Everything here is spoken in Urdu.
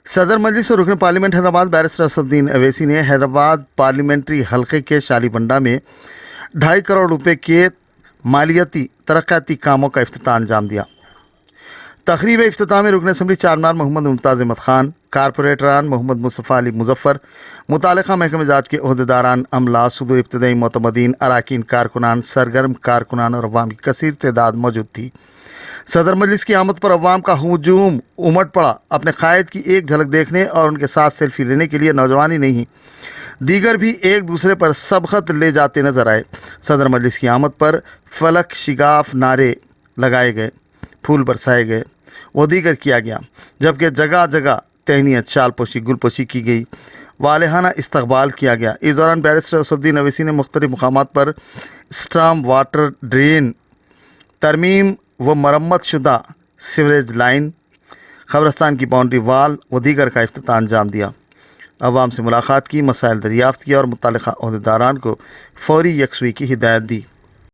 صدر مجلس اور رکن پارلیمنٹ حیدرآباد بیرسٹر اسدالدین اویسی نے حیدرآباد پارلیمنٹری حلقے کے شالی بنڈا میں 2.5 کروڑ روپے کے مالیاتی ترقیاتی کاموں کا افتتاح انجام دیا۔ تقریب افتتاح میں رکن اسمبلی چارمینار محمد ممتاز احمد خان، کارپوریٹران محمد مصطفیٰ علی مظفر، متعلقہ محکمہ ذات کے عہدیداران، عملہ، صدور ابتدائی معتمدین، اراکین کارکنان، سرگرم کارکنان اور عوام کی کثیر تعداد موجود تھی۔ صدر مجلس کی آمد پر عوام کا ہجوم امٹ پڑا۔ اپنے قائد کی ایک جھلک دیکھنے اور ان کے ساتھ سیلفی لینے کے لیے نوجوان ہی نہیں، دیگر بھی ایک دوسرے پر سبقت لے جاتے نظر آئے۔ صدر مجلس کی آمد پر فلک شگاف نعرے لگائے گئے، پھول برسائے گئے و دیگر کیا گیا، جبکہ جگہ جگہ تہنیت، شال پوشی، گل پوشی کی گئی، والہانہ استقبال کیا گیا۔ اس دوران بیرسٹر اسدالدین اویسی نے مختلف مقامات پر اسٹارم واٹر ڈرین، ترمیم و مرمت شدہ سیوریج لائن، قبرستان کی باؤنڈری وال و دیگر کا افتتاح انجام دیا۔ عوام سے ملاقات کی، مسائل دریافت کیا اور متعلقہ عہدیداران کو فوری یکسوئی کی ہدایت دی۔